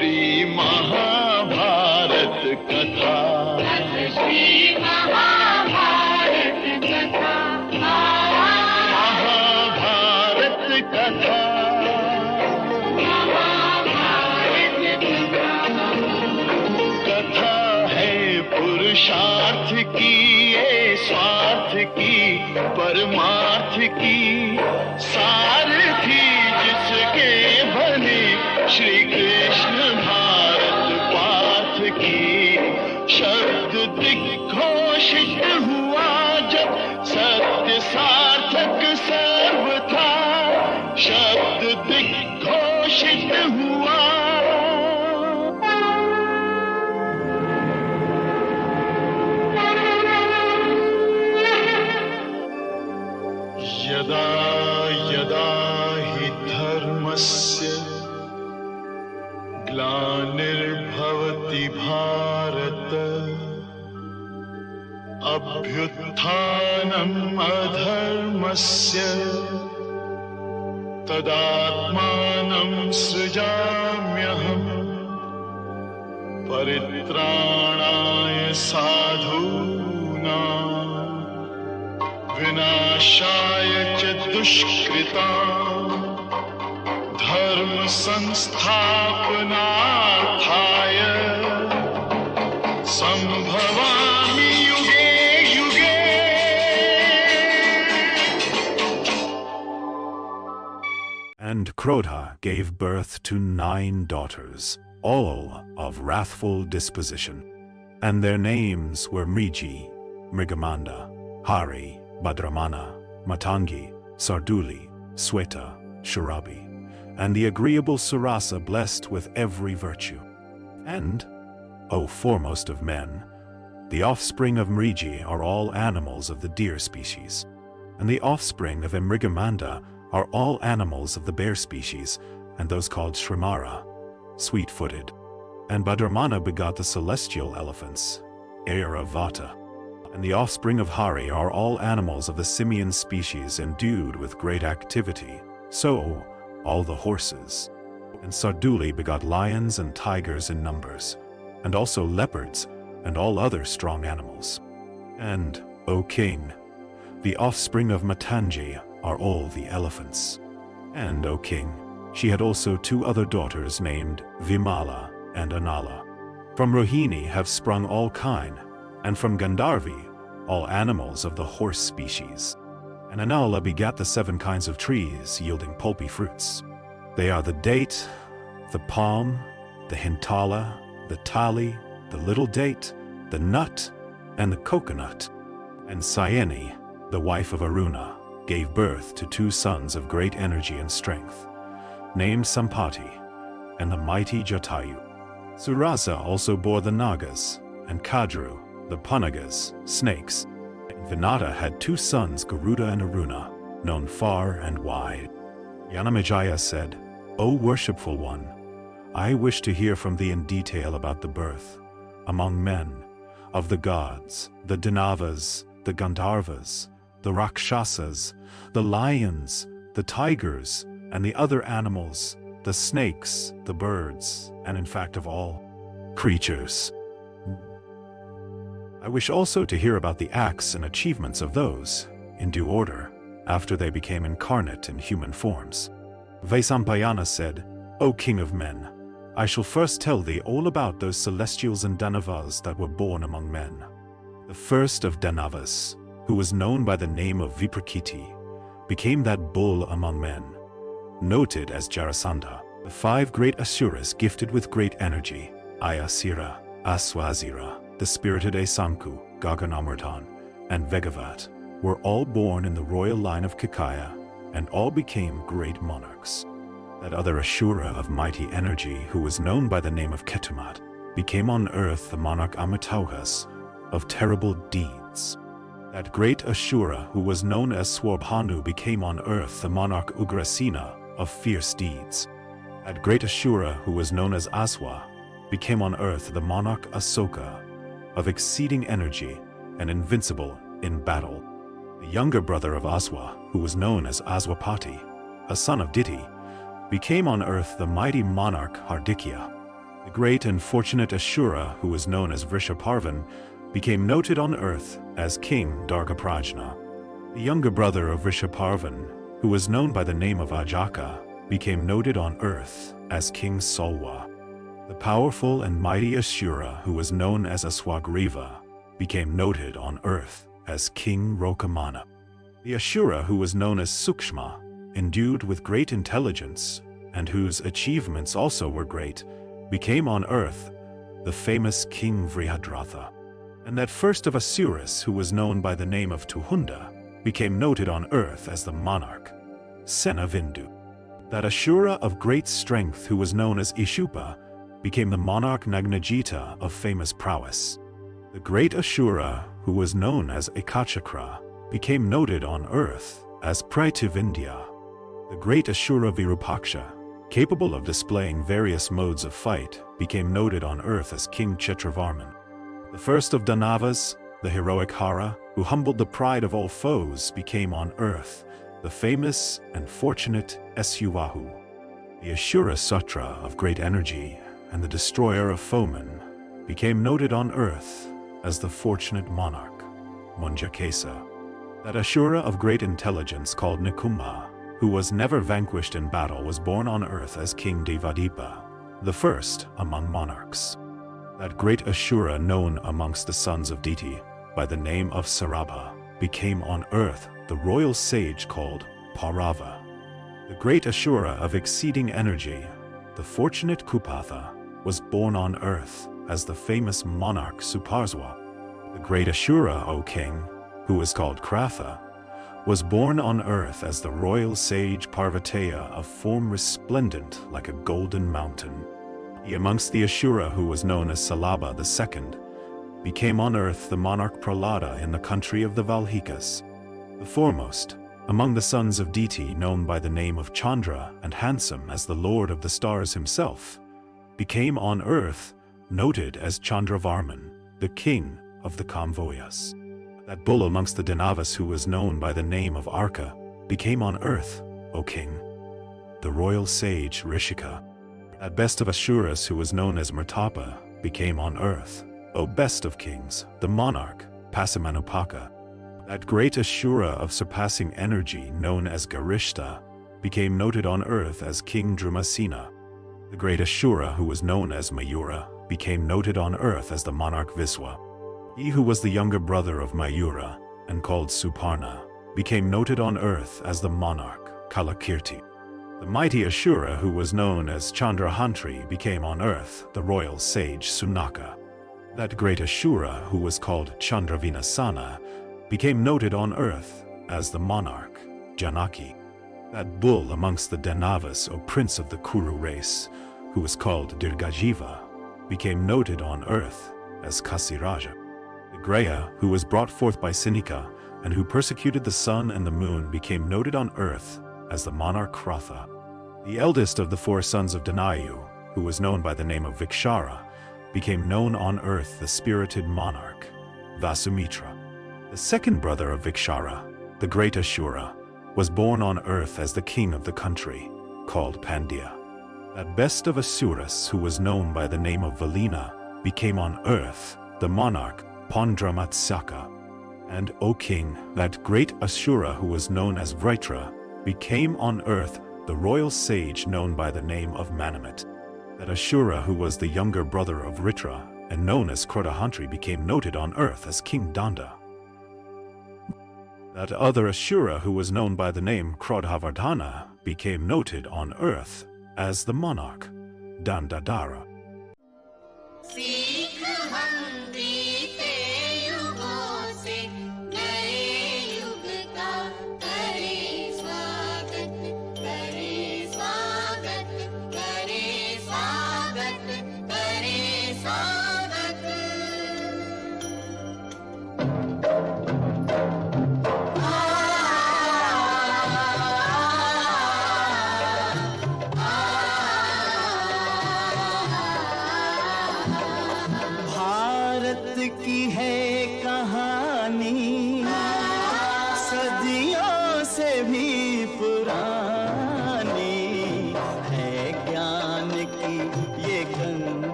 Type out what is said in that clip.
श्री महाभारत कथा। श्री महाभारत कथा। महाभारत कथा। कथा है पुरुषार्थ की, ये स्वार्थ की, परमार्थ की, सारथी जिसके बने श्री कृष्ण भारत पाथ की। शब्द दिग्घोषित हुआ जब सत्य सार्थक सर्वथा। शब्द दिग्घोषित हुआ। यदा यदा हि धर्मस्य ग्लानिर्भवति भारत, अभ्युत्थानम् अधर्मस्य, तदात्मानं सृजाम्यहम्, परित्राणाय साधूनां, विनाशाय च दुष्कृतां, धर्म संस्थापनार्थाय संभवामि युगे युगे। And Krodha gave birth to 9 daughters, all of wrathful disposition. And their names were Mriji, Mrigamanda, Hari, Bhadramana, Matangi, Sarduli, Sweta, Shurabi, and the agreeable Surasa blessed with every virtue. And, O foremost of men, the offspring of Mriji are all animals of the deer species, and the offspring of Mrigamanda are all animals of the bear species, and those called Shrimara, sweet-footed. And Bhadramana begot the celestial elephants, Airavata. And the offspring of Hari are all animals of the simian species endued with great activity, so all the horses. And Sarduli begot lions and tigers in numbers, and also leopards and all other strong animals. And, O king, the offspring of Matangi are all the elephants. And, O king, she had also 2 other daughters named Vimala and Anala. From Rohini have sprung all kine, and from Gandharvi all animals of the horse species. And Anala begat the 7 kinds of trees yielding pulpy fruits. They are the date, the palm, the hintala, the tali, the little date, the nut, and the coconut. And Sayeni, the wife of Aruna, gave birth to 2 sons of great energy and strength, named Sampati and the mighty Jatayu. Surasa also bore the Nagas, and Kadru, the Panagas, snakes. And Vinata had 2 sons, Garuda and Aruna, known far and wide. Yanamajaya said, O worshipful one, I wish to hear from thee in detail about the birth, among men, of the gods, the Danavas, the Gandharvas, the Rakshasas, the lions, the tigers, and the other animals, the snakes, the birds, and in fact of all creatures. I wish also to hear about the acts and achievements of those, in due order, after they became incarnate in human forms. Vaisampayana said, O king of men, I shall first tell thee all about those celestials and Danavas that were born among men. The first of Danavas, who was known by the name of Viprakiti, became that bull among men, noted as Jarasandha. The 5 great Asuras gifted with great energy, Ayasira, Aswazira, the spirited Asanku, Gaganamardhan, and Vegavat, were all born in the royal line of Kikaya, and all became great monarchs. That other Ashura of mighty energy, who was known by the name of Ketumat, became on earth the monarch Amitauhas, of terrible deeds. That great Ashura, who was known as Swarbhanu, became on earth the monarch Ugrasena, of fierce deeds. That great Ashura, who was known as Aswa, became on earth the monarch Asoka, of exceeding energy and invincible in battle. The younger brother of Aswa, who was known as Aswapati, a son of Diti, became on earth the mighty monarch Hardikya. The great and fortunate Ashura, who was known as Vrishaparvan, became noted on earth as King Dargaprajna. The younger brother of Vrishaparvan, who was known by the name of Ajaka, became noted on earth as King Salwa. The powerful and mighty Ashura, who was known as Aswagriva, became noted on earth as King Rokamana. The Ashura, who was known as Sukshma, endued with great intelligence, and whose achievements also were great, became on earth the famous King Vrihadratha. And that first of Asuras, who was known by the name of Tuhunda, became noted on earth as the monarch, Senavindu. That Ashura of great strength, who was known as Ishupa, became the monarch Nagnajita of famous prowess. The great Ashura, who was known as Ekachakra, became noted on earth as Praitivindya. The great Ashura Virupaksha, capable of displaying various modes of fight, became noted on earth as King Chetravarman. The first of Danavas, the heroic Hara, who humbled the pride of all foes, became on earth the famous and fortunate Esuwahu. The Ashura Satra of great energy and the destroyer of foemen became noted on earth as the fortunate monarch, Munjakesa. That Ashura of great intelligence called Nikumha, who was never vanquished in battle, was born on earth as King Devadipa, the first among monarchs. That great Ashura known amongst the sons of Diti by the name of Sarabha became on earth the royal sage called Parava. The great Ashura of exceeding energy, the fortunate Kupatha, was born on earth as the famous monarch Suparswa. The great Ashura, O king, who was called Kratha, was born on earth as the royal sage Parvateya, of form resplendent like a golden mountain. He amongst the Ashura, who was known as Salaba II, became on earth the monarch Prahlada in the country of the Valhikas. The foremost among the sons of Diti, known by the name of Chandra and handsome as the Lord of the Stars himself, became on earth noted as Chandravarman, the king of the Kamvoyas. That bull amongst the Danavas, who was known by the name of Arka, became on earth, O king, the royal sage Rishika. That best of Asuras, who was known as Mrtapa, became on earth, O best of kings, the monarch Pasamanupaka. That great Ashura of surpassing energy, known as Garishta, became noted on earth as King Drumasena. The great Ashura, who was known as Mayura, became noted on earth as the monarch Viswa. He who was the younger brother of Mayura, and called Suparna, became noted on earth as the monarch Kalakirti. The mighty Ashura, who was known as Chandrahantri, became on earth the royal sage Sunaka. That great Ashura, who was called Chandravinasana, became noted on earth as the monarch Janaki. That bull amongst the Danavas, O prince of the Kuru race, who was called Dirgajiva, became noted on earth as Kasiraja. The Greya, who was brought forth by Sinika, and who persecuted the sun and the moon, became noted on earth as the monarch Kratha. The eldest of the four sons of Danayu, who was known by the name of Vikshara, became known on earth the spirited monarch Vasumitra. The second brother of Vikshara, the great Ashura, was born on earth as the king of the country, called Pandya. That best of Asuras, who was known by the name of Valina, became on earth the monarch Pondramatsaka. And, O king, that great Asura, who was known as Vritra, became on earth the royal sage known by the name of Manamat. That Ashura, who was the younger brother of Vritra, and known as Krodahantri, became noted on earth as King Danda. That other Ashura, who was known by the name Krodhavardhana, became noted on earth as the monarch Dandadara. See